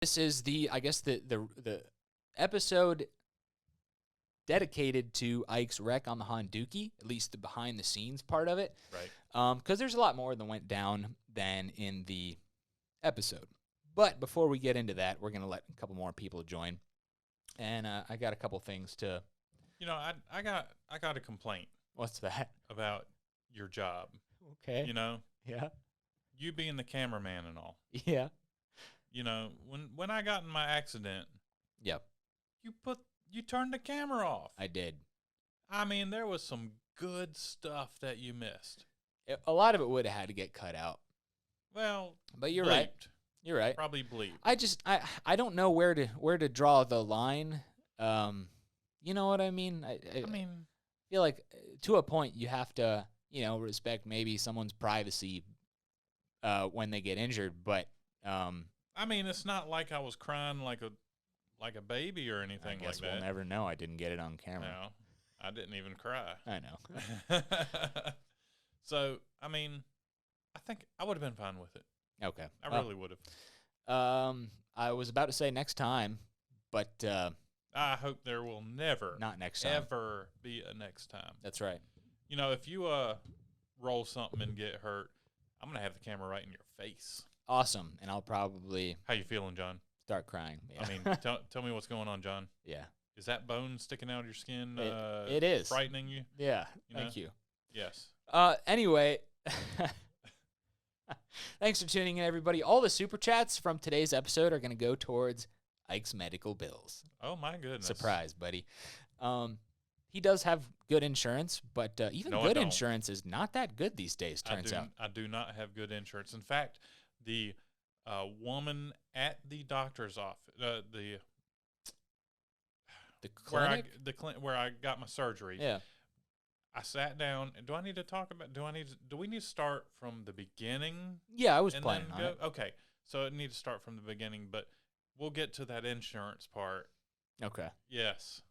This is I guess the episode dedicated to Ike's wreck on the Honduki, at least the behind the scenes part of it. Right. Because there's a lot more that went down than in the episode. But before we get into that, we're going to let a couple more people join. And I got a couple things to... I got a complaint. What's that? About your job. Okay. Yeah. You being the cameraman and all. Yeah. When I got in my accident. Yep. You turned the camera off. I did. I mean, there was some good stuff that you missed. A lot of it would have had to get cut out. Well, but you're bleeped. right. You're right. Probably bleep. I don't know where to draw the line. You know what I mean? I feel like to a point you have to, respect maybe someone's privacy when they get injured, but it's not like I was crying like a baby or anything like that. I guess we'll never know. I didn't get it on camera. No, I didn't even cry. I know. So, I think I would have been fine with it. Okay. I really would have. I was about to say next time, but I hope there will never, not next time, ever be a next time. That's right. If you roll something and get hurt, I'm going to have the camera right in your face. Awesome. And I'll probably... How you feeling, John? Start crying. Yeah. Tell me what's going on, John. Yeah. Is that bone sticking out of your skin it is frightening you? Yeah. Thank you. Yes. Anyway, thanks for tuning in, everybody. All the super chats from today's episode are going to go towards Ike's medical bills. Oh, my goodness. Surprise, buddy. He does have good insurance, but even good insurance is not that good these days, turns out. I do not have good insurance. In fact, the woman at the doctor's office, the clinic? where I got my surgery. Yeah. I sat down. Do I need to talk about? Do we need to start from the beginning? Yeah, I was planning on it. Okay, so it needs to start from the beginning, but we'll get to that insurance part. Okay. Yes.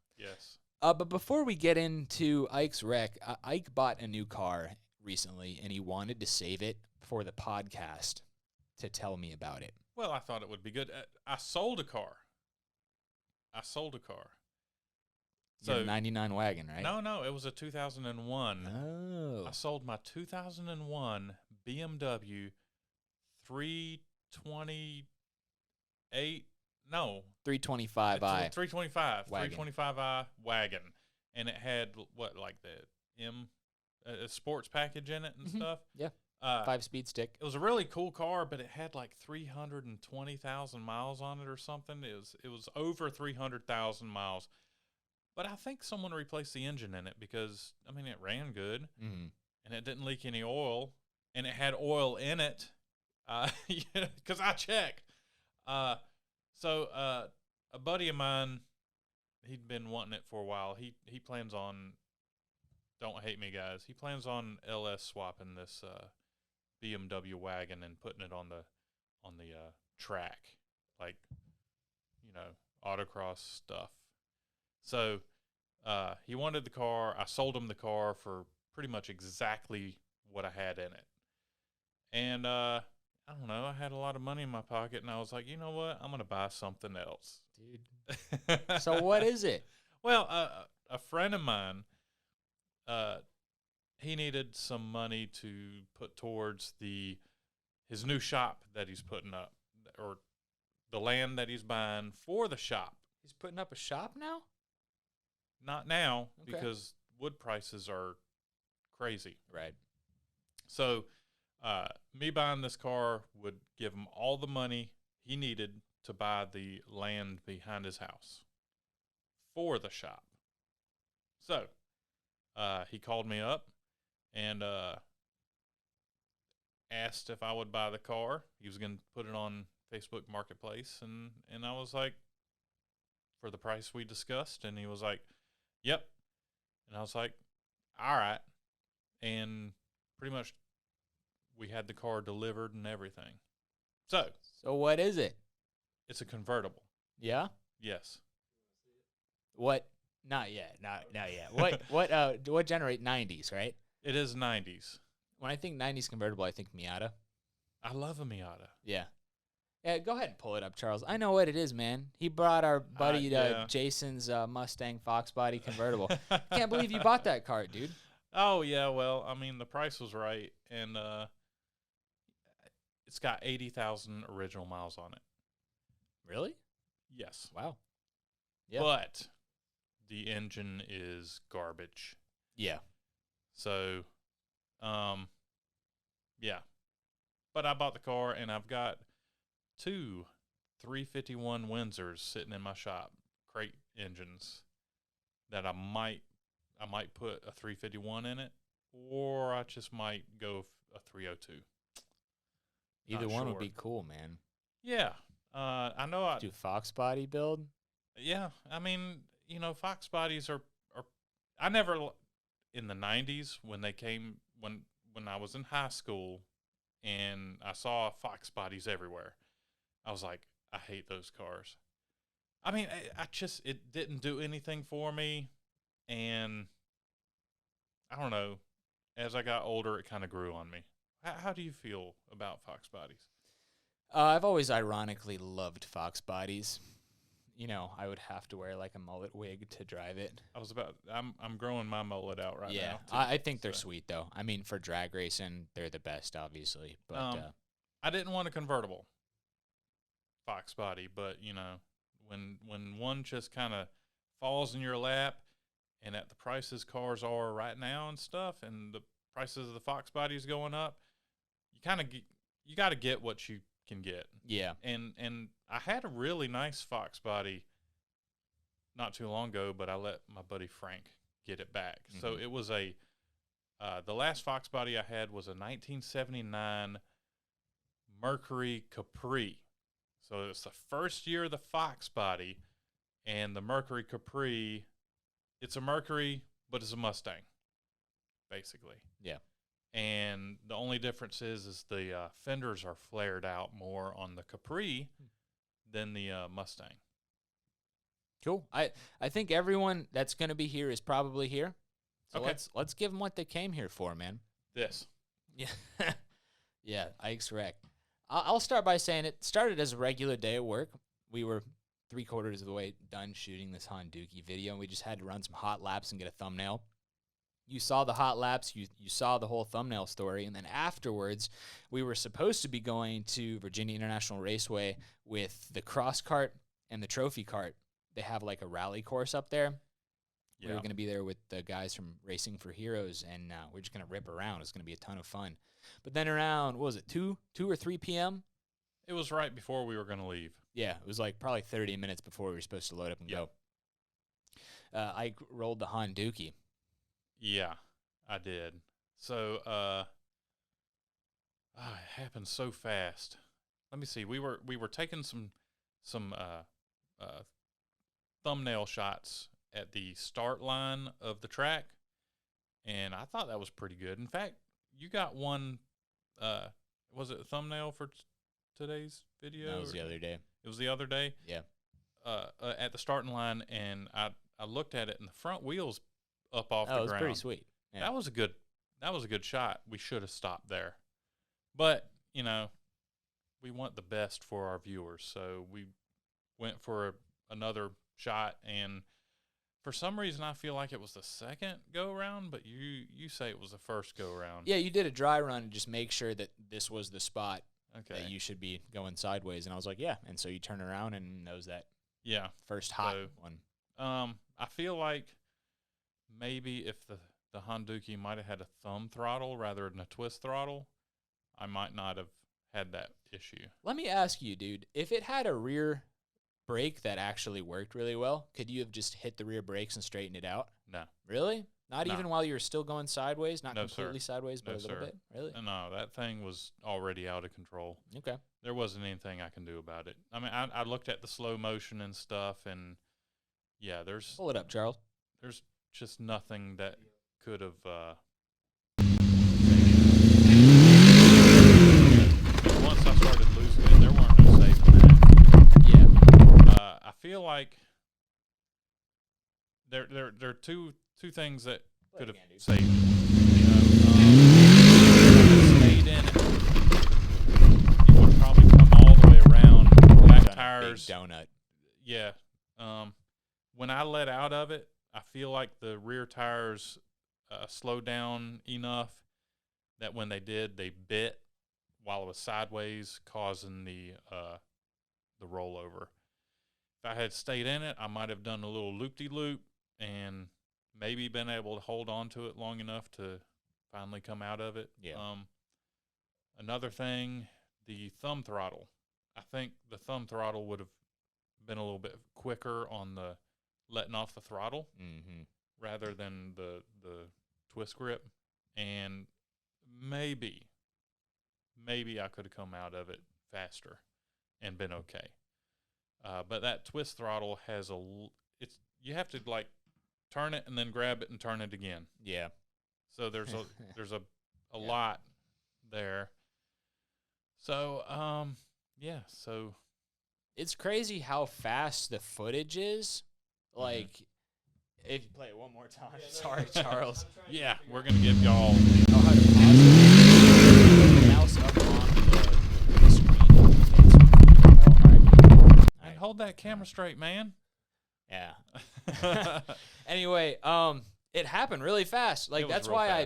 But before we get into Ike's wreck, Ike bought a new car recently, and he wanted to save it for the podcast to tell me about it. Well, I thought it would be good. I sold a car. So 99 wagon, right? No, it was a 2001. Oh. I sold my 2001 BMW 328. No. 325i. 325. Wagon. 325i wagon. And it had a sports package in it and stuff. Yeah. 5-speed stick. It was a really cool car, but it had like 320,000 miles on it or something. It was over 300,000 miles. But I think someone replaced the engine in it because, it ran good. Mm-hmm. And it didn't leak any oil. And it had oil in it because I checked. So a buddy of mine, he'd been wanting it for a while. He plans on, don't hate me, guys, he plans on LS swapping this BMW wagon and putting it on the track, like, autocross stuff. So he wanted the car. I sold him the car for pretty much exactly what I had in it. And I don't know, I had a lot of money in my pocket, and I was like, you know what? I'm going to buy something else. Dude. So what is it? Well, a friend of mine, he needed some money to put towards his new shop that he's putting up, or the land that he's buying for the shop. He's putting up a shop now? Not now, okay, because wood prices are crazy. Right. So me buying this car would give him all the money he needed to buy the land behind his house for the shop. So he called me up and asked if I would buy the car. He was going to put it on Facebook Marketplace, and I was like, for the price we discussed, and he was like, yep. And I was like, all right. And pretty much we had the car delivered and everything. So what is it? It's a convertible. Yeah? Yes. What? Not yet. Not yet. What generate 90s, right? It is 90s. When I think 90s convertible, I think Miata. I love a Miata. Yeah. Yeah, go ahead and pull it up, Charles. I know what it is, man. He brought our buddy yeah. Jason's Mustang Fox body convertible. Can't believe you bought that car, dude. Oh, yeah, well, I mean, the price was right, and it's got 80,000 original miles on it. Really? Yes. Wow. Yeah. But the engine is garbage. Yeah. So, yeah. But I bought the car, and I've got 2 351 Windsors sitting in my shop, crate engines, that I might put a 351 in it, or I just might go a 302. Either one would be cool, man. Yeah. I know I do Fox body build. Yeah, I mean, you know, Fox bodies are I never in the 90s when they came when I was in high school and I saw Fox bodies everywhere. I was like, I hate those cars. I mean, I just it didn't do anything for me, and I don't know. As I got older, it kind of grew on me. How do you feel about Fox bodies? I've always ironically loved Fox bodies. You know, I would have to wear like a mullet wig to drive it. I'm growing my mullet out right now. Yeah, I think they're sweet though. I mean, for drag racing, they're the best, obviously. But I didn't want a convertible Fox body, but you know, when one just kind of falls in your lap, and at the prices cars are right now and stuff, and the prices of the Fox bodies going up, you got to get what you can get. Yeah. And I had a really nice Fox body not too long ago, but I let my buddy Frank get it back. Mm-hmm. So it was the last Fox body I had was a 1979 Mercury Capri. So it's the first year of the Fox body, and the Mercury Capri, it's a Mercury, but it's a Mustang, basically. Yeah. And the only difference is the fenders are flared out more on the Capri than the Mustang. Cool. I think everyone that's going to be here is probably here. So okay. Let's give them what they came here for, man. This. Yeah. Yeah, Ike's wreck. I'll start by saying it started as a regular day at work. We were 3/4 of the way done shooting this Honduki video, and we just had to run some hot laps and get a thumbnail. You saw the hot laps, you saw the whole thumbnail story, and then afterwards, we were supposed to be going to Virginia International Raceway with the cross cart and the trophy cart. They have like a rally course up there. Yeah. We were going to be there with the guys from Racing for Heroes, and we're just going to rip around. It's going to be a ton of fun. But then around, what was it, 2 or 3 p.m.? It was right before we were going to leave. Yeah, it was like probably 30 minutes before we were supposed to load up and go. I rolled the Honduki. Yeah, I did. So, it happened so fast. Let me see. We were taking some thumbnail shots at the start line of the track, and I thought that was pretty good. In fact, you got one. Was it a thumbnail for today's video? That was the other day. It was the other day. Yeah. At the starting line, and I looked at it, and the front wheels up off the ground. It was pretty sweet. Yeah. That was a good shot. We should have stopped there. But, you know, we want the best for our viewers, so we went for another shot, and for some reason I feel like it was the second go-around, but you say it was the first go-around. Yeah, you did a dry run and just make sure that this was the spot that you should be going sideways, and I was like, yeah, and so you turn around and knows that first hot one. I feel like maybe if the Honduki might have had a thumb throttle rather than a twist throttle, I might not have had that issue. Let me ask you, dude, if it had a rear brake that actually worked really well, could you have just hit the rear brakes and straightened it out? No. Really? Not even while you were still going sideways? Not completely sideways, but a little bit? Really? No, that thing was already out of control. Okay. There wasn't anything I can do about it. I mean, I looked at the slow motion and stuff, and yeah, there's... Pull it up, Charles. There's just nothing that could have... Once I started losing it, there weren't no saving that. Yeah. I feel like there are two things that could have saved it. You know, if I stayed in it, it would probably come all the way around tires. Big donut. Yeah. When I let out of it, I feel like the rear tires slowed down enough that when they did, they bit while it was sideways, causing the rollover. If I had stayed in it, I might have done a little loop-de-loop and maybe been able to hold on to it long enough to finally come out of it. Yeah. Another thing, the thumb throttle. I think the thumb throttle would have been a little bit quicker on the letting off the throttle rather than the twist grip. And maybe I could have come out of it faster and been okay. But that twist throttle has you have to like turn it and then grab it and turn it again. Yeah. So there's a lot there. So so it's crazy how fast the footage is. Like, if you play it one more time. Yeah, sorry, Charles. Yeah, we're gonna give y'all. Know how to pause it. Mouse up on the screen. All right. And hold that camera straight, man. Yeah. Anyway, it happened really fast. Like that's why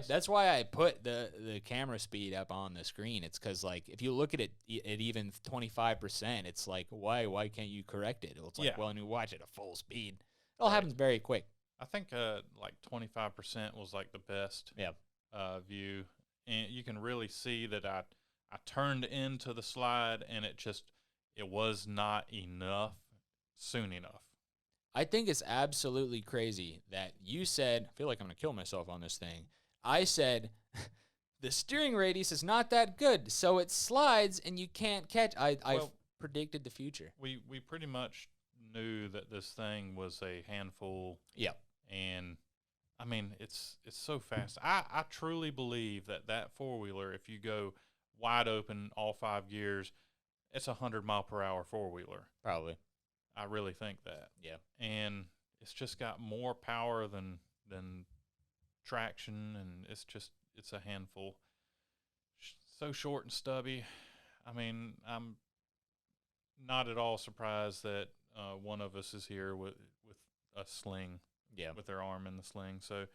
I put the camera speed up on the screen. It's because like if you look at it at even 25%, it's like why can't you correct it? It's like well, when you watch it at full speed, it all happens very quick. I think like 25% was like the best view, and you can really see that I turned into the slide and it was not enough soon enough. I think it's absolutely crazy that you said, I feel like I'm going to kill myself on this thing. I said, the steering radius is not that good, so it slides and you can't catch. I predicted the future. We pretty much knew that this thing was a handful. Yep. And, I mean, it's so fast. I truly believe that four-wheeler, if you go wide open, all 5 gears, it's a 100-mile-per-hour four-wheeler. Probably. I really think that. Yeah. And it's just got more power than traction, and it's a handful. So short and stubby. I mean, I'm not at all surprised that one of us is here with a sling. Yeah. With their arm in the sling. So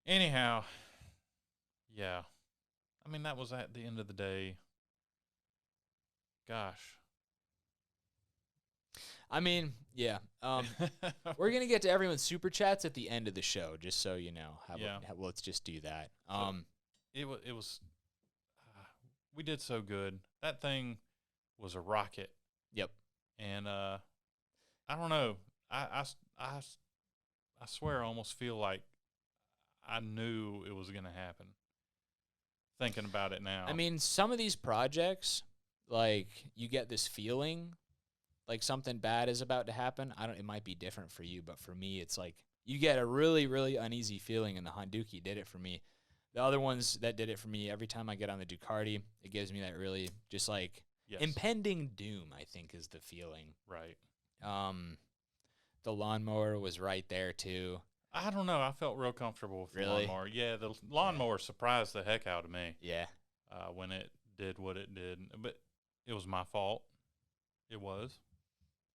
anyhow, yeah. I mean, that was at the end of the day. Gosh. I mean, yeah. We're going to get to everyone's super chats at the end of the show, just so you know. Let's just do that. It was we did so good. That thing was a rocket. Yep. And I don't know. I swear I almost feel like I knew it was going to happen, thinking about it now. I mean, some of these projects, like, you get this feeling like something bad is about to happen. It might be different for you, but for me, it's like you get a really, really uneasy feeling, and the Honduki did it for me. The other ones that did it for me, every time I get on the Ducati, it gives me that really just like impending doom, I think, is the feeling. Right. The lawnmower was right there, too. I don't know. I felt real comfortable with the lawnmower. Yeah, the lawnmower surprised the heck out of me. Yeah. When it did what it did. But it was my fault. It was.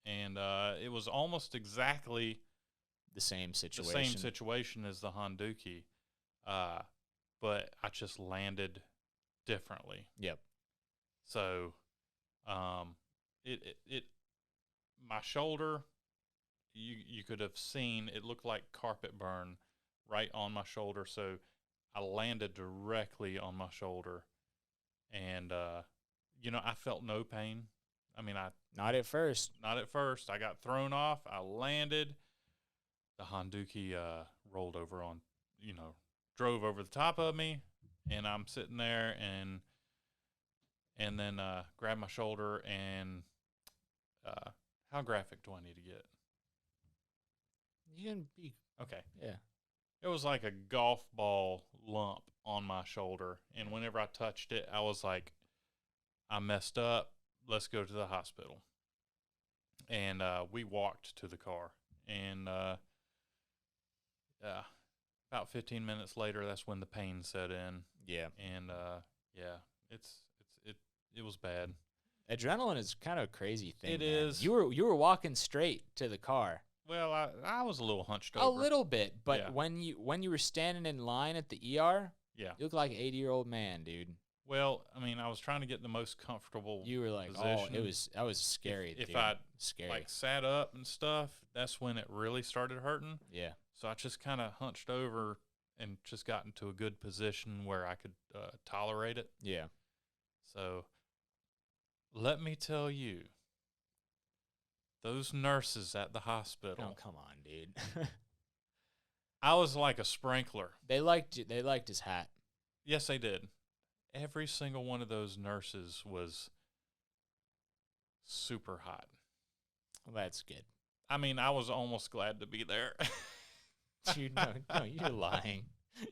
And it was almost exactly the same situation as the Honduki. But I just landed differently. Yep. So my shoulder, you could have seen it looked like carpet burn right on my shoulder. So I landed directly on my shoulder, and I felt no pain. I mean, not at first. Not at first. I got thrown off. I landed. The Honduki rolled over drove over the top of me, and I'm sitting there and then grabbed my shoulder and how graphic do I need to get? You can be okay. Yeah. It was like a golf ball lump on my shoulder, and whenever I touched it, I was like, I messed up. Let's go to the hospital. And we walked to the car, and about 15 minutes later, that's when the pain set in. Yeah. And it was bad. Adrenaline is kind of a crazy thing. It man. is. You were walking straight to the car. Well, I was a little hunched over. A little bit, but Yeah. when you were standing in line at the ER, Yeah. you look like an 80-year-old man, dude. Well, I mean, I was trying to get the most comfortable. You were like, position. that was scary. If dude. I scary, like sat up and stuff, that's when it really started hurting. yeah. So I just kind of hunched over and just got into a good position where I could tolerate it. Yeah. So let me tell you, those nurses at the hospital. Oh, come on, dude. I was like a sprinkler. They liked you. They liked his hat. Yes, they did. Every single one of those nurses was super hot. Well, that's good. I mean, I was almost glad to be there. Dude, no, you're lying.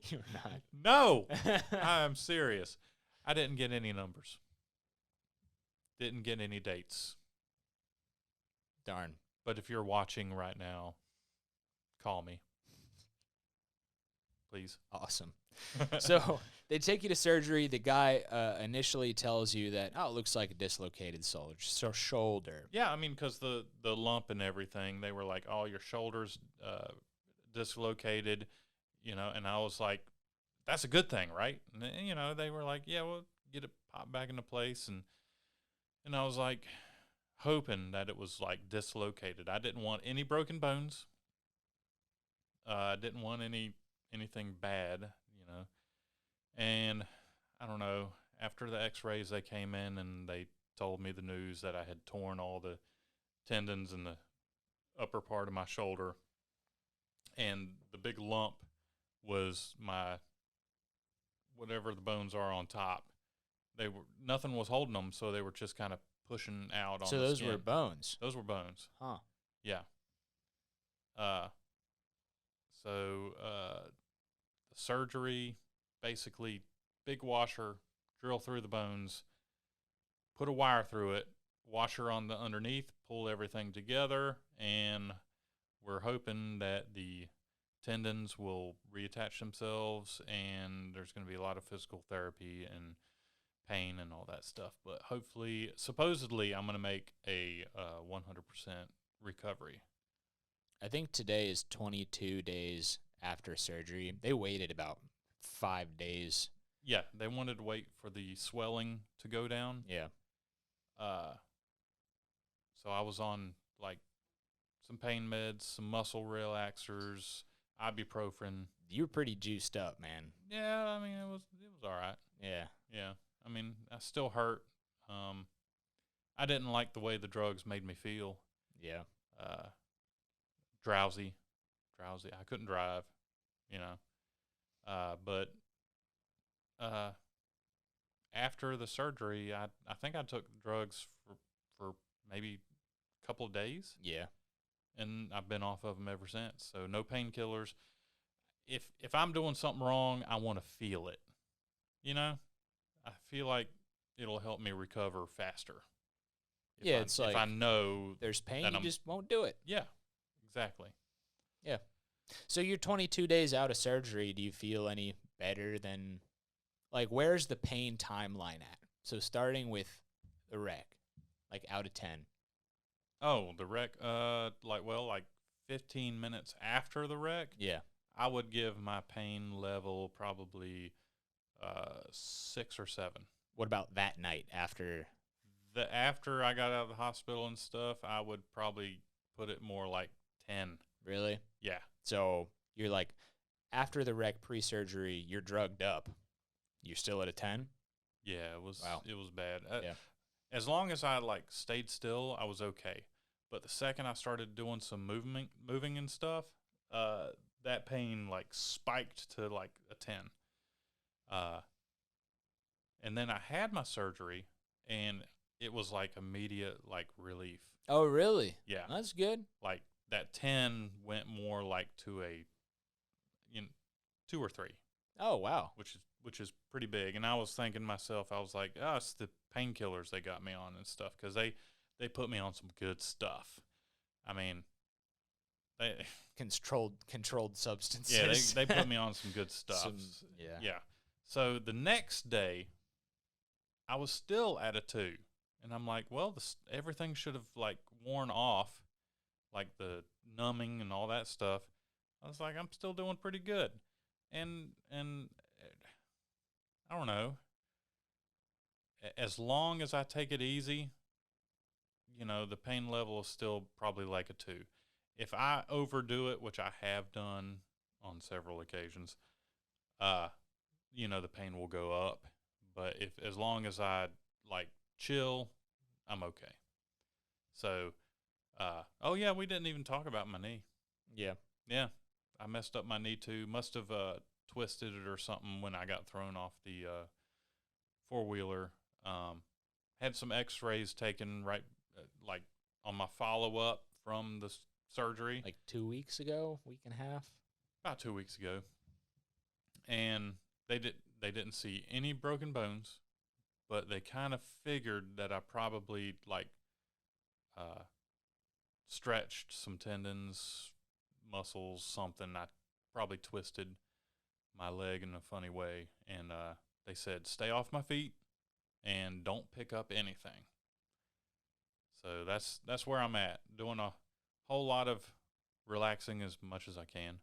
You're not. No, I'm serious. I didn't get any numbers. Didn't get any dates. Darn. But if you're watching right now, call me. Please. Awesome. So they take you to surgery. The guy initially tells you that, it looks like a dislocated shoulder. Yeah, I mean, because the lump and everything, they were like, oh, your shoulder's dislocated, and I was like, that's a good thing, right? And, they were like, yeah, we'll get it popped back into place. And I was like, hoping that it was like dislocated. I didn't want any broken bones. I didn't want anything bad, and I don't know, after the x-rays they came in and they told me the news that I had torn all the tendons in the upper part of my shoulder, and the big lump was my whatever the bones are on top. Nothing was holding them, so they were just kind of pushing out on so the those skin. were bones. Those were bones. Huh. Yeah. The surgery, basically, big washer, drill through the bones, put a wire through it, washer on the underneath, pull everything together, and we're hoping that the tendons will reattach themselves, and there's going to be a lot of physical therapy and pain and all that stuff. But hopefully, supposedly, I'm going to make a 100% recovery. I think today is 22 days after surgery. They waited about 5 days. Yeah, they wanted to wait for the swelling to go down. Yeah. So I was on like some pain meds, some muscle relaxers, ibuprofen. You were pretty juiced up, man. Yeah, I mean it was all right. Yeah. Yeah, I mean I still hurt. I didn't like the way the drugs made me feel. Yeah. Drowsy. I couldn't drive, but after the surgery, I think I took drugs for maybe a couple of days. Yeah. And I've been off of them ever since. So no painkillers. If I'm doing something wrong, I want to feel it. I feel like it'll help me recover faster. It's like if I know there's pain, you just won't do it. Yeah, exactly. Yeah. So you're 22 days out of surgery. Do you feel any better than, like, where's the pain timeline at? So starting with the wreck, like out of 10. Oh, the wreck, like 15 minutes after the wreck. Yeah. I would give my pain level probably 6 or 7. What about that night after? After I got out of the hospital and stuff, I would probably put it more like 10. Really? Yeah. So you're like, after the wreck pre-surgery, you're drugged up. You're still at a 10? Yeah, it was. Wow. It was bad. Yeah. As long as I like stayed still, I was okay. But the second I started doing some moving and stuff, that pain like spiked to like a 10. And then I had my surgery, and it was like immediate like relief. Oh, really? Yeah. That's good. Like that 10 went more like to a 2 or 3. Oh, wow. Which is pretty big. And I was thinking to myself, I was like, oh, it's the painkillers they got me on and stuff, because they put me on some good stuff. I mean, they controlled substances. Yeah, they put me on some good stuff. Yeah. Yeah. So the next day, I was still at a 2, And I'm like, well, everything should have like worn off, like the numbing and all that stuff. I was like, I'm still doing pretty good. And I don't know. As long as I take it easy, the pain level is still probably like a 2. If I overdo it, which I have done on several occasions, the pain will go up. But as long as I like chill, I'm okay. So, oh yeah, we didn't even talk about my knee. Yeah. Yeah, I messed up my knee too. Must have twisted it or something when I got thrown off the 4-wheeler. Had some X-rays taken right, like on my follow-up from the surgery. Like 2 weeks ago, week and a half. About 2 weeks ago, and they didn't see any broken bones, but they kind of figured that I probably like stretched some tendons, muscles, something. I probably twisted my leg in a funny way, and they said stay off my feet and don't pick up anything. So that's where I'm at, doing a whole lot of relaxing as much as I can,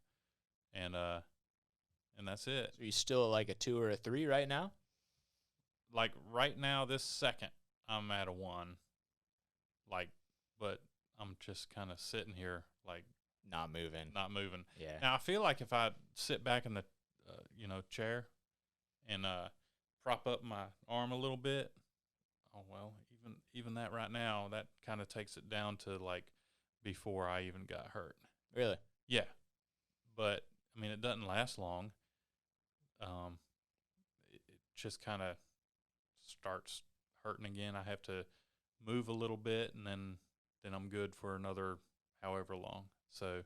and that's it. So you still at like a 2 or a 3 right now? Like right now, this second, I'm at a 1. Like, but I'm just kind of sitting here, like not moving. Yeah. Now I feel like if I sit back in the, chair, and prop up my arm a little bit, oh well, even that right now, that kind of takes it down to like before I even got hurt. Really? Yeah. But I mean, it doesn't last long. It just kind of starts hurting again. I have to move a little bit, and then I'm good for another however long. So,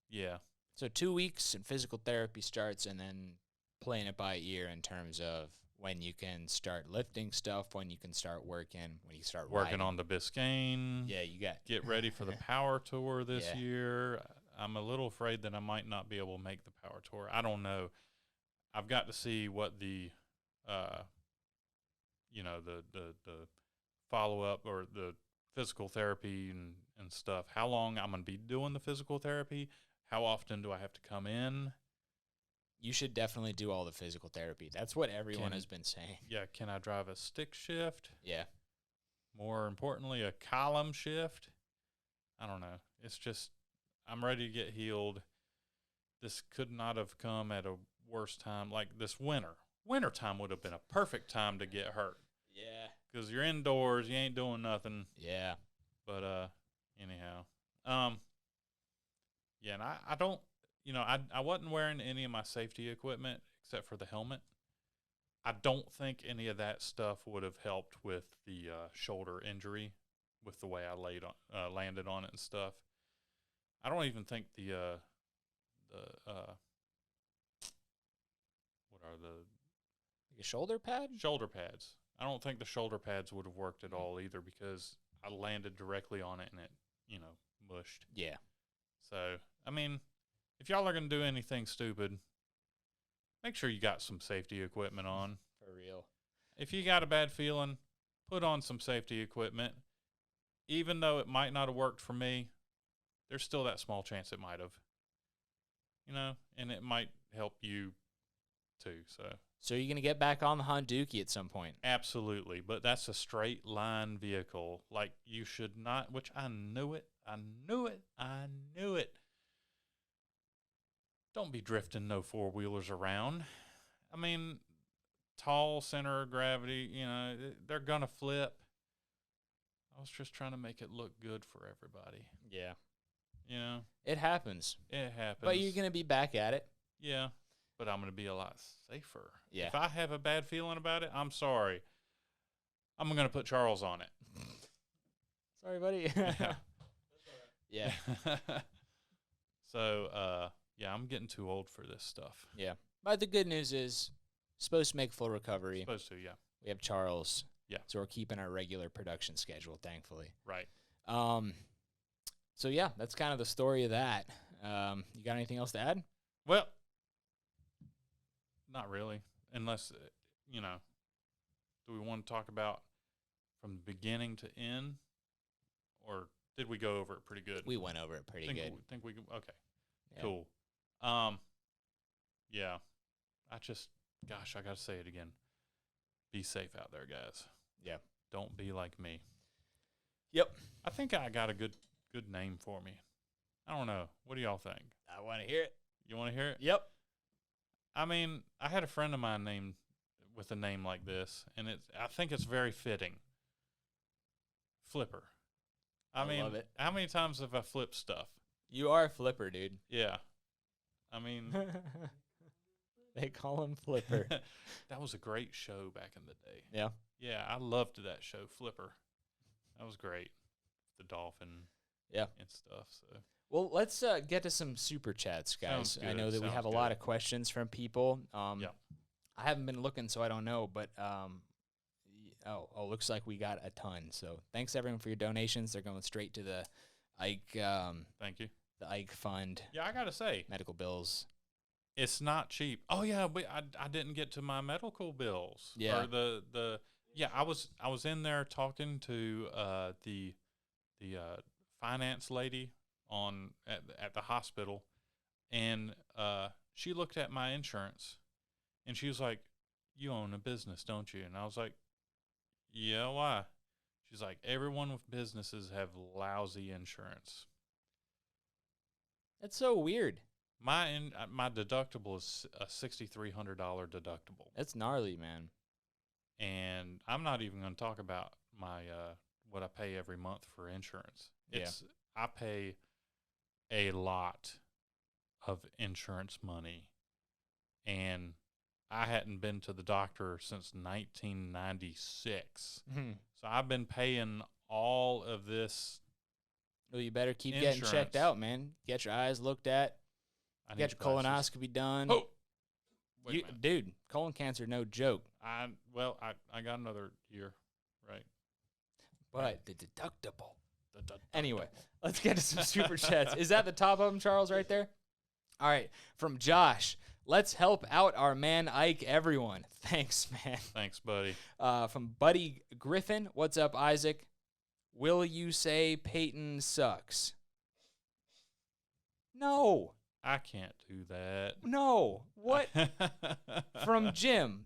yeah. So 2 weeks and physical therapy starts, and then playing it by ear in terms of when you can start lifting stuff, when you can start working, when you start working riding. on the Biscayne. Yeah, you got get ready for the power tour this Yeah. year. I'm a little afraid that I might not be able to make the power tour. I don't know. I've got to see what the the follow up or the physical therapy and stuff. How long I'm going to be doing the physical therapy? How often do I have to come in? You should definitely do all the physical therapy. That's what everyone has been saying. Yeah, can I drive a stick shift? Yeah. More importantly, a column shift? I don't know. It's just, I'm ready to get healed. This could not have come at a worse time. Like this winter. Winter time would have been a perfect time to get hurt. Yeah. Because you're indoors, you ain't doing nothing. Yeah. But anyhow. Yeah, and I don't, I wasn't wearing any of my safety equipment except for the helmet. I don't think any of that stuff would have helped with the shoulder injury, with the way I landed on it and stuff. I don't even think the what are Like a shoulder pad? shoulder pads. I don't think the shoulder pads would have worked at all either, because I landed directly on it and it, mushed. Yeah. So, I mean, if y'all are going to do anything stupid, make sure you got some safety equipment on. For real. If you got a bad feeling, put on some safety equipment. Even though it might not have worked for me, there's still that small chance it might have. And it might help you too. So you're going to get back on the Honduki at some point? Absolutely. But that's a straight line vehicle. Like, you should not, which I knew it. Don't be drifting no 4-wheelers around. I mean, tall center of gravity, they're going to flip. I was just trying to make it look good for everybody. Yeah. It happens. It happens. But you're going to be back at it. Yeah. But I'm going to be a lot safer. Yeah. If I have a bad feeling about it, I'm sorry. I'm going to put Charles on it. Sorry, buddy. Yeah. Yeah. So, yeah, I'm getting too old for this stuff. Yeah. But the good news is, supposed to make full recovery. Supposed to, yeah. We have Charles. Yeah. So we're keeping our regular production schedule, thankfully. Right. So, yeah, that's kind of the story of that. You got anything else to add? Well, not really. Unless, do we want to talk about from the beginning to end, or did we go over it pretty good? We went over it pretty good. Think we okay. Yeah. Cool. Yeah. Gosh, I gotta say it again. Be safe out there, guys. Yeah. Don't be like me. Yep. I think I got a good name for me. I don't know. What do y'all think? I want to hear it. You want to hear it? Yep. I mean, I had a friend of mine named with a name like this, and I think it's very fitting. Flipper. I mean, love it. how many times have I flipped stuff? You are a flipper, dude. Yeah. I mean, they call him Flipper. that was a great show back in the day. Yeah. Yeah, I loved that show, Flipper. That was great. The dolphin. Yeah. And stuff. So. Well, let's get to some super chats, guys. I know that we have a lot of questions from people. Yeah. I haven't been looking, so I don't know, but looks like we got a ton. So thanks everyone for your donations. They're going straight to the Ike. Thank you. The Ike Fund. Yeah, I gotta say, medical bills. It's not cheap. Oh yeah, but I didn't get to my medical bills. Yeah. Or I was in there talking to the finance lady at the hospital, and she looked at my insurance, and she was like, "You own a business, don't you?" And I was like, "Yeah, why?" She's like, "Everyone with businesses have lousy insurance." That's so weird. My deductible is a $6,300 deductible. That's gnarly, man. And I'm not even going to talk about my what I pay every month for insurance. I pay a lot of insurance money, and I hadn't been to the doctor since 1996. Mm-hmm. So I've been paying all of this. Well, you better keep insurance. getting checked out, man. Get your eyes looked at. Get your colonoscopy done. Oh, dude, colon cancer, no joke. I got another year, right? But the deductible. Anyway, let's get to some super chats. Is that the top of them, Charles, right there? All right, from Josh. Let's help out our man Ike, everyone. Thanks, man. Thanks, buddy. From Buddy Griffin. What's up, Isaac? Will you say Peyton sucks? No. I can't do that. No. What? From Jim.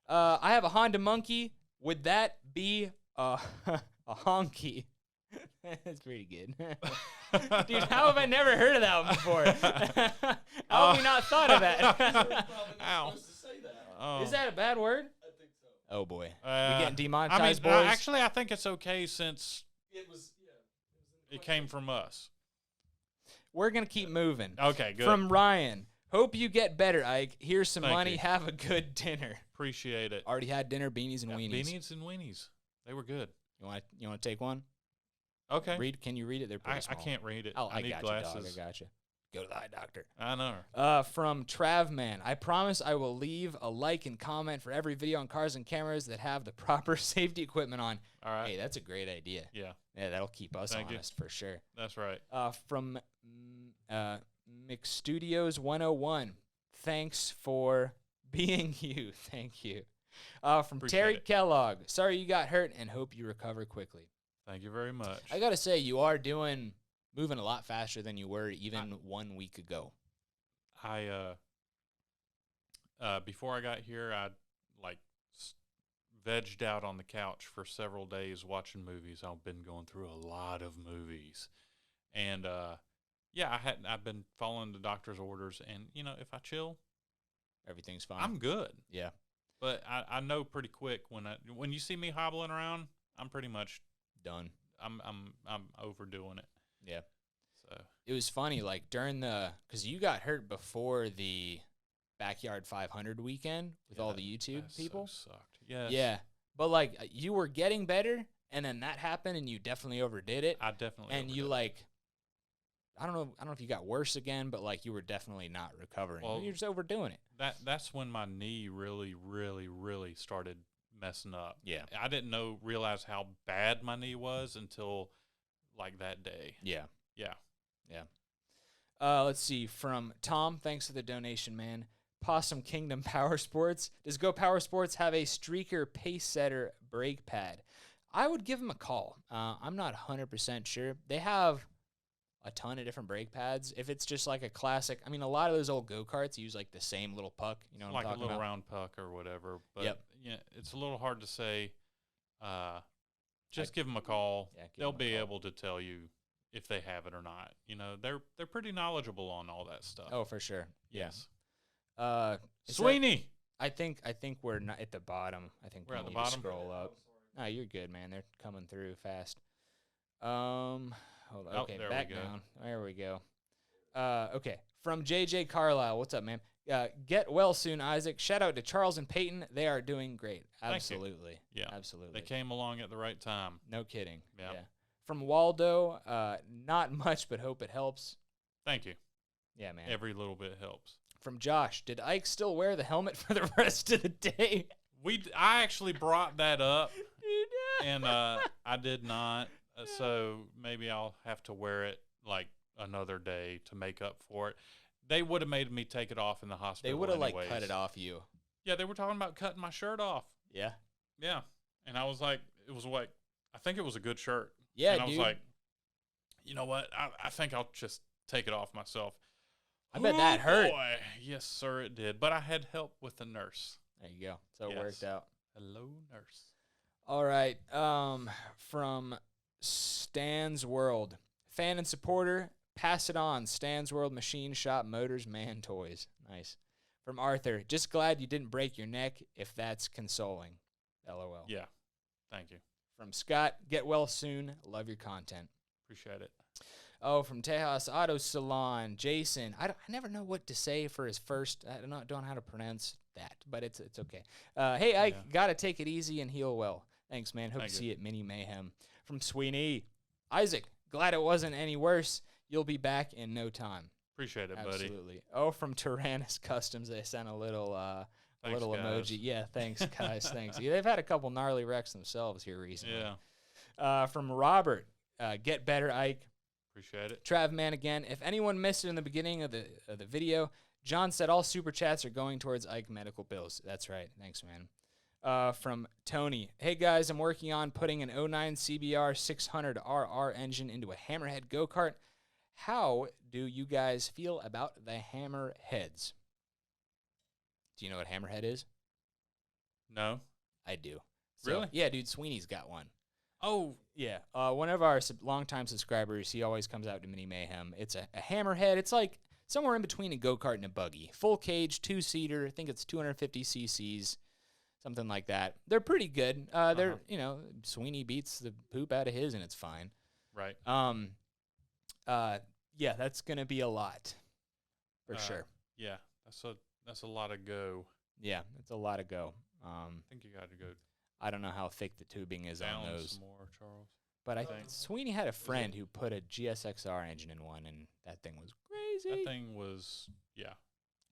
I have a Honda Monkey. Would that be a honky? That's pretty good. Dude, how have I never heard of that one before? How have we not thought of that? Ow. Oh. Is that a bad word? I think so. Oh, boy. We getting I demonetized, mean, boys? actually, I think it's okay since it came from us. We're going to keep moving. Okay, good. From Ryan. Hope you get better, Ike. Here's some Thank money. you. Have a good dinner. Appreciate it. Already had dinner, beanies and weenies. Beanies and weenies. They were good. You want to take one? Okay. Can you read it? They're pretty I small. can't read it. Oh, I need got glasses. you, dog. I got you. Go to the eye doctor. I know. From Travman. I promise I will leave a like and comment for every video on cars and cameras that have the proper safety equipment on. All right. Hey, that's a great idea. Yeah. Yeah, that'll keep us honest for sure. That's right. From McStudios 101. Thanks for being you. Thank you. From Appreciate Terry it. Kellogg. Sorry you got hurt and hope you recover quickly. Thank you very much. I got to say, you are moving a lot faster than you were even 1 week ago. Before I got here, I vegged out on the couch for several days watching movies. I've been going through a lot of movies, and I've been following the doctor's orders. And if I chill, everything's fine. I'm good. Yeah, but I know pretty quick when you see me hobbling around, I'm pretty much done. I'm overdoing it. Yeah. So it was funny, like because you got hurt before the Backyard 500 weekend with all the YouTube people. So sucked. Yes. Yeah. But like you were getting better, and then that happened, and you definitely overdid it. I definitely. And you I don't know if you got worse again, but like you were definitely not recovering. Well, you're just overdoing it. That's when my knee really, really, really started messing up. Yeah. I didn't realize how bad my knee was until like that day. Yeah. Yeah. Yeah. Let's see. From Tom, thanks for the donation, man. Possum Kingdom Power Sports. Does Go Power Sports have a streaker pace setter brake pad? I would give them a call. I'm not 100% sure. They have a ton of different brake pads. If it's just like a classic, I mean, a lot of those old go-karts use like the same little puck. You know what like I'm talking a little about? round puck or whatever. But Yep. yeah, it's a little hard to say. Just give them a call. Yeah, They'll be able to tell you if they have it or not. You know, they're pretty knowledgeable on all that stuff. Oh, for sure. Yes. Sweeney. I think we're not at the bottom. I think we're we at the need bottom. to scroll up. No, you're good, man. They're coming through fast. Hold on. Okay, there back we go. down. There we go. Okay, from JJ Carlisle. What's up, man? Get well soon, Isaac. Shout out to Charles and Peyton. They are doing great. Absolutely. Yeah. Absolutely. They came along at the right time. No kidding. Yeah. Yeah. From Waldo, not much, but hope it helps. Thank you. Yeah, man. Every little bit helps. From Josh, did Ike still wear the helmet for the rest of the day? I actually brought that up, and I did not. So maybe I'll have to wear it like another day to make up for it. They would have made me take it off in the hospital. They would have anyways. cut it off you. Yeah, they were talking about cutting my shirt off. Yeah. Yeah, and I was like, I think it was a good shirt. Yeah, and I was dude. like, you know what? I think I'll just take it off myself. I bet that hurt. Boy. Yes, sir, it did. But I had help with the nurse. There you go. So it Yes. worked out. Hello, nurse. All right. From Stan's World. Fan and supporter, pass it on. Stan's World Machine Shop Motors Man Toys. Nice. From Arthur, just glad you didn't break your neck, if that's consoling. LOL. Yeah, thank you. From Scott, get well soon. Love your content. Appreciate it. Oh, from Tejas Auto Salon, Jason. I never know what to say for his first. I don't know how to pronounce that, but it's okay. Hey, Ike, gotta take it easy and heal well. Thanks, man. Hope to see you at Mini Mayhem. From Sweeney, Isaac. Glad it wasn't any worse. You'll be back in no time. Appreciate it, buddy. Absolutely. Oh, from Tyrannus Customs, they sent a little emoji. Yeah, thanks, guys. Thanks. Yeah, they've had a couple gnarly wrecks themselves here recently. Yeah. From Robert, get better, Ike. Appreciate it. Trav Man again. If anyone missed it in the beginning of the video, John said all super chats are going towards Ike medical bills. That's right. Thanks, man. From Tony. Hey, guys, I'm working on putting an 09 CBR 600RR engine into a Hammerhead go-kart. How do you guys feel about the Hammerheads? Do you know what Hammerhead is? No. I do. So, Really? Yeah, dude, Sweeney's got one. Oh, yeah. One of our longtime subscribers, he always comes out to Mini Mayhem. It's a Hammerhead. It's like somewhere in between a go-kart and a buggy. Full cage, two-seater. I think it's 250 cc's, something like that. They're pretty good. They're, Sweeney beats the poop out of his, and it's fine. right. Yeah, that's going to be a lot for sure. Yeah, that's a lot of go. Yeah, it's a lot of go. I think you got to go I don't know how thick the tubing is down on those. some more, Charles. But I think. Sweeney had a friend who put a GSXR engine in one, and that thing was crazy. That thing was, yeah.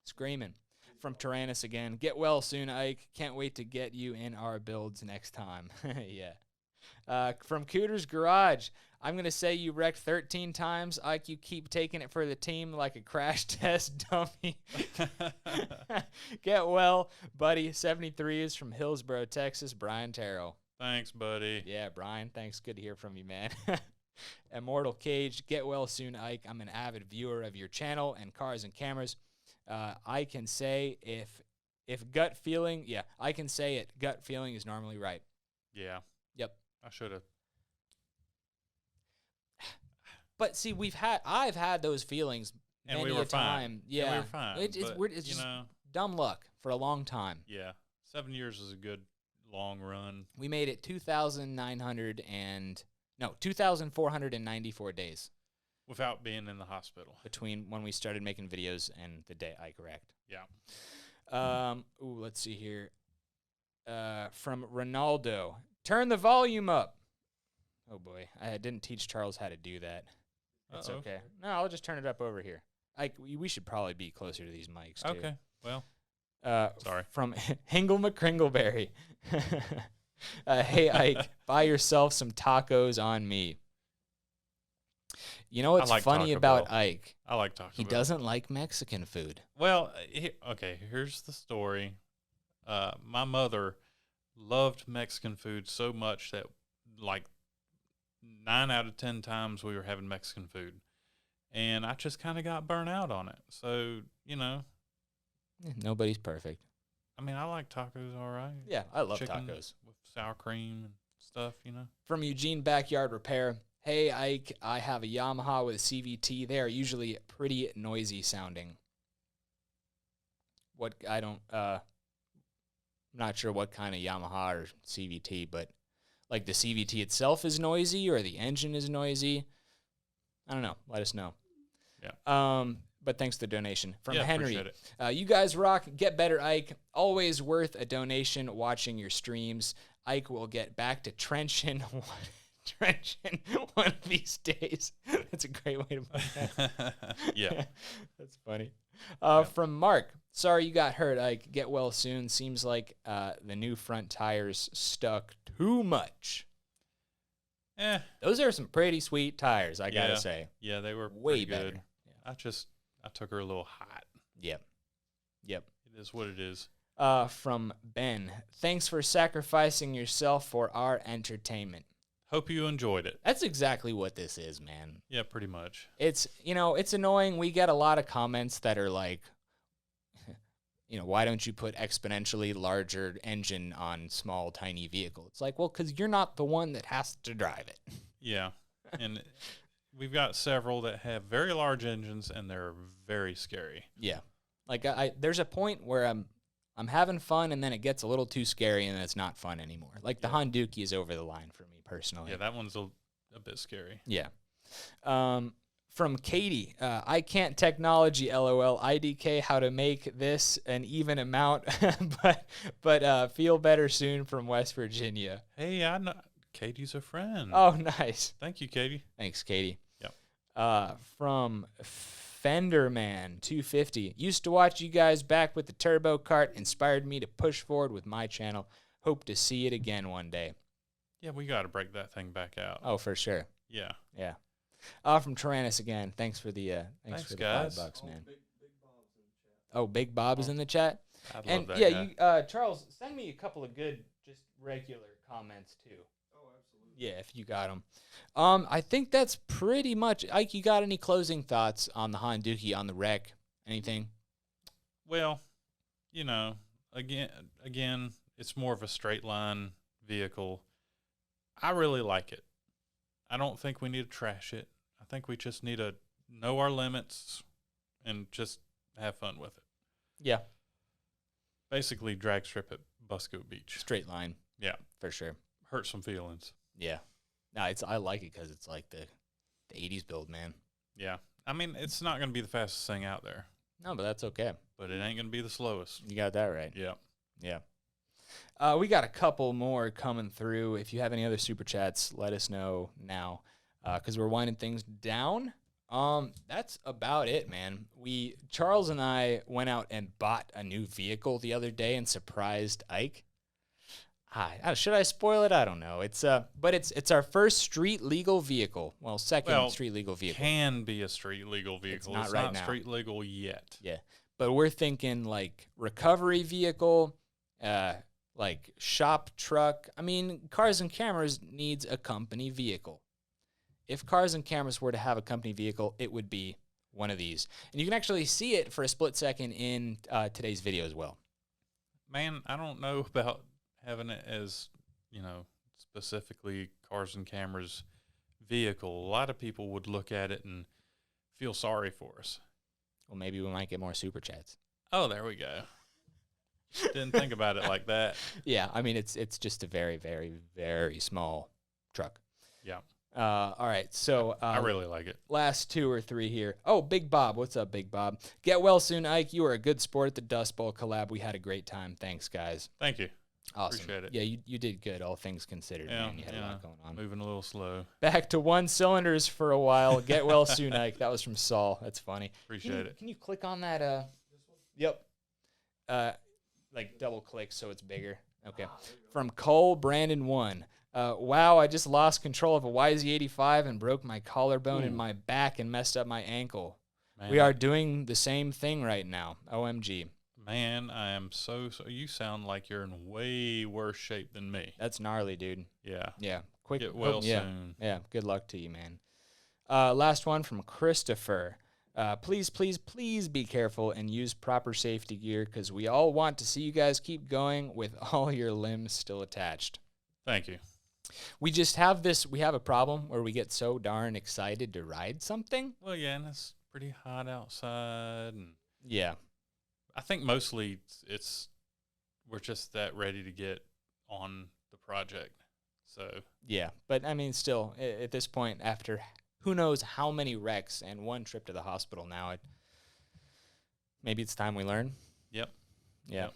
Screaming. From Tyrannus again. Get well soon, Ike. Can't wait to get you in our builds next time. Yeah. From Cooter's Garage. I'm going to say you wrecked 13 times. Ike, you keep taking it for the team like a crash test dummy. Get well, buddy. 73 is from Hillsboro, Texas. Brian Terrell. Thanks, buddy. Yeah, Brian. Thanks. Good to hear from you, man. Immortal Cage. Get well soon, Ike. I'm an avid viewer of your channel and Cars and Cameras. I can say if gut feeling, I can say it. Gut feeling is normally right. Yeah. Yep. I should have. But see, I've had those feelings And many we were a time. fine. Yeah, And we were fine. It's just dumb luck for a long time. Yeah. 7 years is a good long run. We made it 2,494 days Without being in the hospital. between when we started making videos and the day I correct. Yeah. Let's see here. From Ronaldo. Turn the volume up. Oh, boy. I didn't teach Charles how to do that. That's okay. No, I'll just turn it up over here. We should probably be closer to these mics, too. Okay. Well, sorry. From Hingle McCringleberry. Hey, Ike, buy yourself some tacos on me. You know what's like funny Taco about Bell. Ike? I like Taco He Bell. doesn't like Mexican food. Well, okay, here's the story. My mother loved Mexican food so much that like 9 out of 10 times we were having Mexican food. And I just kind of got burnt out on it. So, Nobody's perfect. I mean, I like tacos all right. Yeah, I love Chicken tacos. with sour cream and stuff, From Eugene Backyard Repair. Hey, Ike, I have a Yamaha with a CVT. They are usually pretty noisy sounding. I'm not sure what kind of Yamaha or CVT, but like the CVT itself is noisy or the engine is noisy. I don't know. Let us know. Yeah. But thanks for the donation. From Yeah, Henry. appreciate it. You guys rock. Get better, Ike. Always worth a donation watching your streams. Ike will get back to trenching one of these days. That's a great way to put that. Yeah. That's funny. From Mark. Sorry you got hurt, Ike. Get well soon. Seems like the new front tires stuck too much. Those are some pretty sweet tires, I gotta say. Yeah, they were way pretty better. good. Yeah. I took her a little hot. Yep. It is what it is. From Ben. Thanks for sacrificing yourself for our entertainment. Hope you enjoyed it. That's exactly what this is, man. Yeah, pretty much. It's annoying. We get a lot of comments that are like, why don't you put exponentially larger engine on small, tiny vehicle? It's like, well, because you're not the one that has to drive it. Yeah. And we've got several that have very large engines, and they're very scary. Yeah. Like, there's a point where I'm having fun, and then it gets a little too scary, and it's not fun anymore. Like, the Honduki is over the line for me, personally. Yeah, that one's a bit scary. Yeah. From Katie, I can't technology, LOL. IDK how to make this an even amount, but feel better soon from West Virginia. Hey, I know Katie's a friend. Oh, nice. Thank you, Katie. Thanks, Katie. Yep. From Fenderman 250. Used to watch you guys back with the turbo cart. Inspired me to push forward with my channel. Hope to see it again one day. Yeah, we got to break that thing back out. Oh, for sure. Yeah. Yeah. From Tyrannus again. Thanks for the Thanks for the guys. $5, man. Big Bob is in the chat. I'd And love that yeah, guy. Charles, send me a couple of good, just regular comments too. Oh, absolutely. Yeah, if you got them. I think that's pretty much. Ike, you got any closing thoughts on the Honduki, on the wreck? Anything? Well, again, it's more of a straight line vehicle. I really like it. I don't think we need to trash it. I think we just need to know our limits and just have fun with it. Yeah. Basically, drag strip at Busco Beach. Straight line. Yeah. For sure. Hurt some feelings. Yeah. No, I like it because it's like the 80s build, man. Yeah. I mean, it's not going to be the fastest thing out there. No, but that's okay. But it ain't going to be the slowest. You got that right. Yeah. Yeah. We got a couple more coming through. If you have any other super chats, let us know now because we're winding things down. That's about it, man. Charles and I went out and bought a new vehicle the other day and surprised Ike. Should I spoil it? I don't know. But it's our first street legal vehicle. Well, second street legal vehicle. Can be a street legal vehicle. It's not now. Street legal yet. Yeah, but we're thinking like recovery vehicle, like shop truck. I mean, Cars and Cameras needs a company vehicle. If Cars and Cameras were to have a company vehicle, it would be one of these. And you can actually see it for a split second in today's video as well. Man, I don't know about having it as, specifically Cars and Cameras vehicle. A lot of people would look at it and feel sorry for us. Well, maybe we might get more super chats. Oh, there we go. Didn't think about it like that. Yeah, I mean, it's just a very, very, very small truck. Yeah. All right, so I really like it. Last 2 or 3 here. Oh, Big Bob. What's up, Big Bob? Get well soon, Ike. You were a good sport at the Dust Bowl collab. We had a great time. Thanks, guys. Thank you. Awesome. Appreciate it. Yeah, you did good, all things considered, man. You had a lot going on. Moving a little slow. Back to 1 cylinders for a while. Get well soon, Ike. That was from Saul. That's funny. Appreciate it. Can you click on that? Yep. Like double click so it's bigger. Okay. From Cole Brandon 1. Wow, I just lost control of a YZ85 and broke my collarbone in my back and messed up my ankle. Man, we are doing the same thing right now. OMG. Man, I am so you sound like you're in way worse shape than me. That's gnarly, dude. Yeah. Yeah. Quick. Get well soon. Yeah. Good luck to you, man. Last one from Christopher. Please be careful and use proper safety gear because we all want to see you guys keep going with all your limbs still attached. Thank you. We just have we have a problem where we get so darn excited to ride something. Well, yeah, and it's pretty hot outside. And yeah. I think mostly we're just that ready to get on the project. So yeah, but I mean, still, at this point, after who knows how many wrecks and one trip to the hospital now, maybe it's time we learn. Yep. Yeah.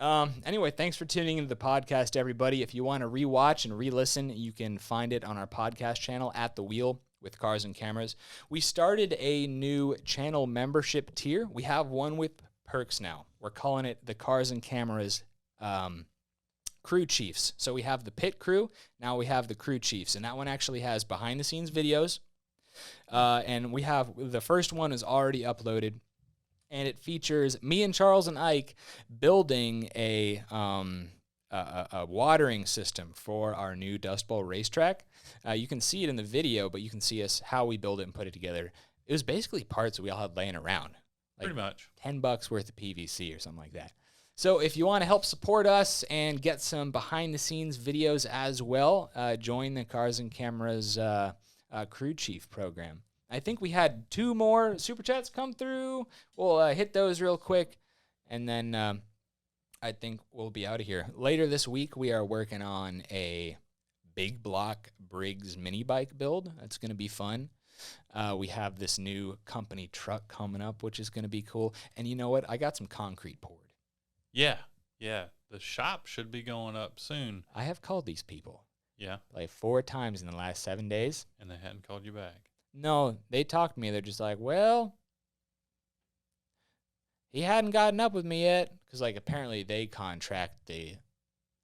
Yep. Anyway, thanks for tuning into the podcast, everybody. If you want to rewatch and re-listen, you can find it on our podcast channel, At the Wheel with Cars and Cameras. We started a new channel membership tier. We have one with perks now. We're calling it the Cars and Cameras Crew Chiefs. So we have the pit crew. Now we have the Crew Chiefs. And that one actually has behind-the-scenes videos. And we have the first one is already uploaded. And it features me and Charles and Ike building a watering system for our new Dust Bowl racetrack. You can see it in the video, but you can see us how we build it and put it together. It was basically parts we all had laying around. Like pretty much. $10 worth of PVC or something like that. So if you want to help support us and get some behind-the-scenes videos as well, join the Cars and Cameras Crew Chief program. I think we had 2 more Super Chats come through. We'll hit those real quick, and then I think we'll be out of here. Later this week, we are working on a big block Briggs mini bike build. That's going to be fun. We have this new company truck coming up, which is going to be cool. And you know what? I got some concrete poured. Yeah. The shop should be going up soon. I have called these people. Yeah. Like 4 times in the last 7 days. And they hadn't called you back. No, they talked to me. They're just like, well, he hadn't gotten up with me yet. Because, like, apparently they contract the,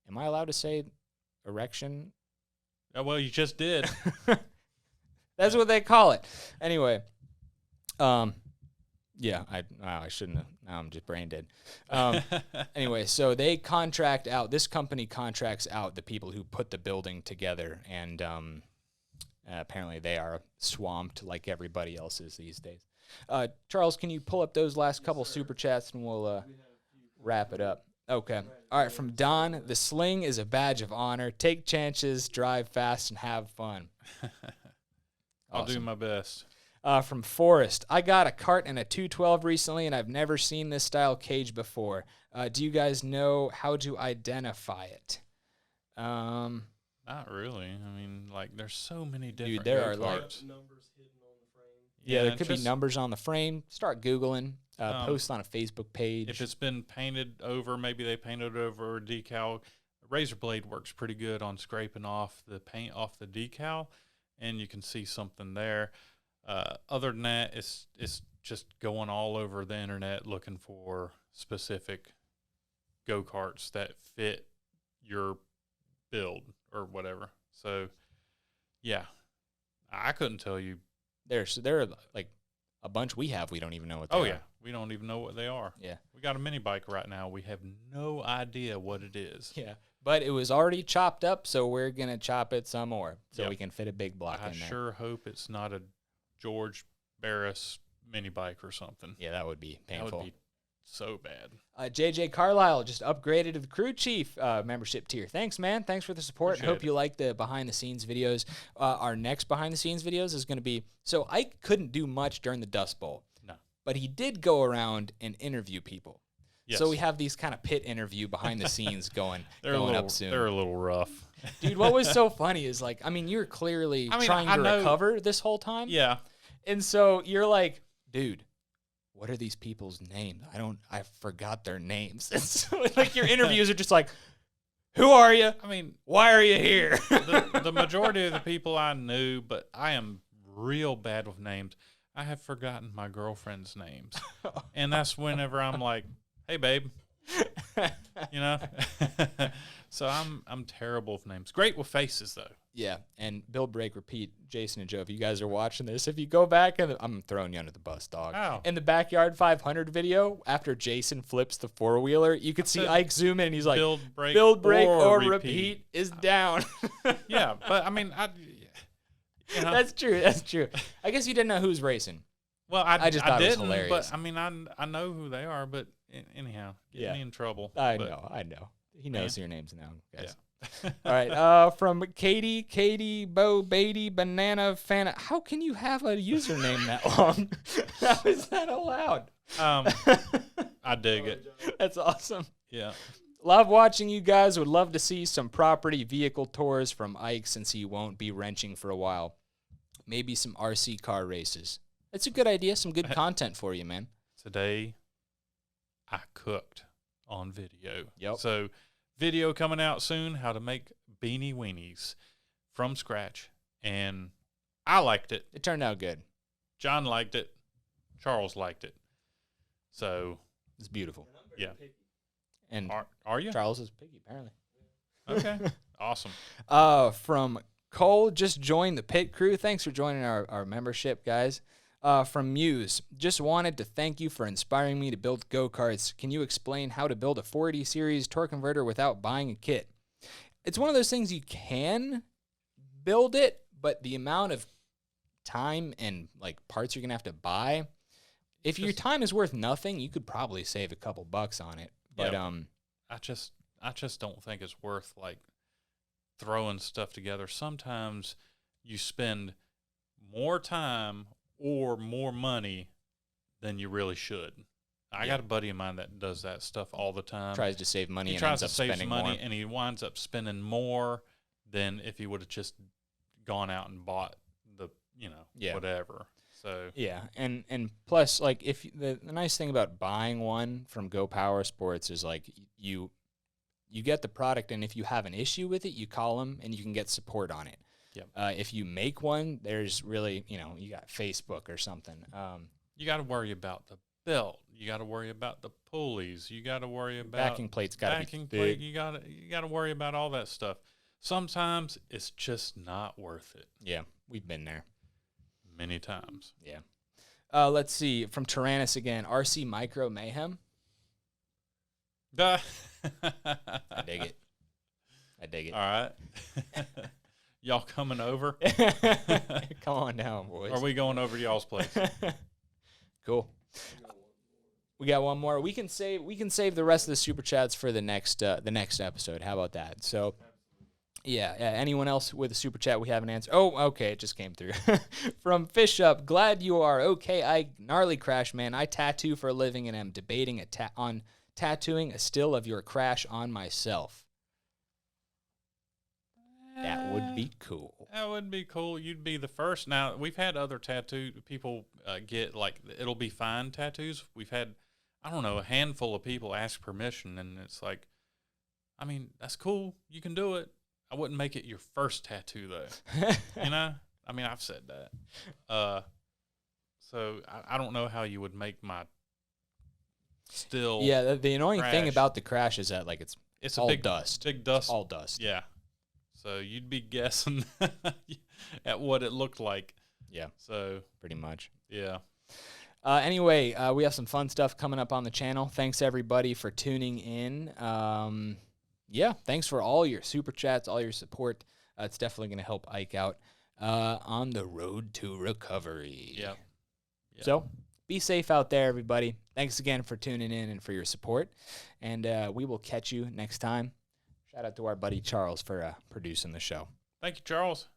am I allowed to say erection? Oh, well, you just did. That's what they call it. Anyway, yeah, I shouldn't have. Now I'm just brain dead. Anyway, so they contract out, this company contracts out the people who put the building together, and apparently they are swamped like everybody else is these days. Charles, can you pull up those last couple Super Chats and we'll wrap it up? Okay. All right, from Don, the sling is a badge of honor. Take chances, drive fast, and have fun. I'll do my best. From Forrest, I got a cart and a 212 recently, and I've never seen this style cage before. Do you guys know how to identify it? Not really. I mean, like, there's so many different. Dude, there are like numbers hidden on the frame. Yeah, there could be numbers on the frame. Start Googling. Post on a Facebook page. If it's been painted over, maybe they painted over a decal. A razor blade works pretty good on scraping off the paint off the decal, and you can see something there. Other than that, it's just going all over the internet looking for specific go-karts that fit your build or whatever. So, yeah, I couldn't tell you. There are like a bunch we have. We don't even know what they are. Oh, yeah. We don't even know what they are. Yeah. We got a mini bike right now. We have no idea what it is. Yeah. But it was already chopped up, so we're going to chop it some more so we can fit a big block in there. I sure hope it's not a George Barris mini bike or something. Yeah, that would be painful. That would be so bad. JJ Carlisle just upgraded to the Crew Chief membership tier. Thanks, man. Thanks for the support. I hope you like the behind-the-scenes videos. Our next behind-the-scenes videos is going to be... So Ike couldn't do much during the Dust Bowl. No. But he did go around and interview people. Yes. So we have these kind of pit interview behind the scenes going up soon. They're a little rough. Dude, what was so funny is, like, I mean, you're clearly trying to recover this whole time. Yeah. And so you're like, dude, what are these people's names? I forgot their names. And so, like, your interviews are just like, who are you? I mean, why are you here? the majority of the people I knew, but I am real bad with names. I have forgotten my girlfriend's names. And that's whenever I'm like, hey, babe, You know? So I'm terrible with names. Great with faces, though. Yeah, and build, break, repeat. Jason and Joe, if you guys are watching this, if you go back, and I'm throwing you under the bus, dog. Oh. In the Backyard 500 video, after Jason flips the four-wheeler, you could see Ike zoom in, and he's like, build, break, or repeat is down. Yeah, but I mean, you know. That's true. I guess you didn't know who's racing. Well, I just thought it was didn't, hilarious. but I mean, I know who they are, but anyhow, get me in trouble. I but, know. He knows your names now, guys. Yeah. All right. From Katie, Bo, Beatty, Banana, Fana. How can you have a username that long? How is that allowed? I dig it. That's awesome. Yeah. Love watching you guys. Would love to see some property vehicle tours from Ike since he won't be wrenching for a while. Maybe some RC car races. That's a good idea. Some good content for you, man. Today, I cooked on video. Yep. So, video coming out soon, how to make beanie weenies from scratch. And I liked it. It turned out good. John liked it. Charles liked it. So, It's beautiful. yeah. And Are you? Charles is picky, apparently. Okay. Awesome. From Cole, just joined the pit crew. Thanks for joining our membership, guys. From Muse, just wanted to thank you for inspiring me to build go-karts. Can you explain how to build a 480 series torque converter without buying a kit? It's one of those things you can build it, but the amount of time and like parts you're gonna have to buy, if your time is worth nothing, you could probably save a couple bucks on it. But yeah, I just don't think it's worth like throwing stuff together. Sometimes you spend more time or more money than you really should. I got a buddy of mine that does that stuff all the time. Tries to save money He and tries ends to up save spending money, more. and he winds up spending more than if he would have just gone out and bought the, whatever. So yeah, and plus, like, if the nice thing about buying one from Go Power Sports is like you get the product, and if you have an issue with it, you call them and you can get support on it. Yep. If you make one, there's really, you got Facebook or something. you got to worry about the belt. You got to worry about the pulleys. You got to worry about backing plate's got to be big. You got to worry about all that stuff. Sometimes it's just not worth it. Yeah, we've been there many times. Yeah. Let's see, from Tyrannus again. RC Micro Mayhem. I dig it. I dig it. All right. Y'all coming over? Come on down, boys. Are we going over to y'all's place? Cool. We got one more. We can save the rest of the super chats for the next episode. How about that? So, yeah. Anyone else with a super chat we haven't answered? Oh, okay. It just came through. From Fish Up. Glad you are okay. I gnarly crash, man. I tattoo for a living and am debating on tattooing a still of your crash on myself. That would be cool. That would be cool. You'd be the first. Now, we've had other tattoo people get, like, it'll be fine tattoos. We've had, I don't know, a handful of people ask permission, and it's like, I mean, that's cool. You can do it. I wouldn't make it your first tattoo, though. You know? I mean, I've said that. So I don't know how you would make my still. Yeah, the annoying thing crash. about the crash is that, like, it's all big dust. Big dust. All dust. Yeah. So you'd be guessing at what it looked like. Yeah. So pretty much. Yeah. Anyway, we have some fun stuff coming up on the channel. Thanks everybody for tuning in. Yeah, thanks for all your super chats, all your support. It's definitely going to help Ike out on the road to recovery. Yeah. So be safe out there, everybody. Thanks again for tuning in and for your support. And we will catch you next time. Shout out to our buddy Charles for producing the show. Thank you, Charles.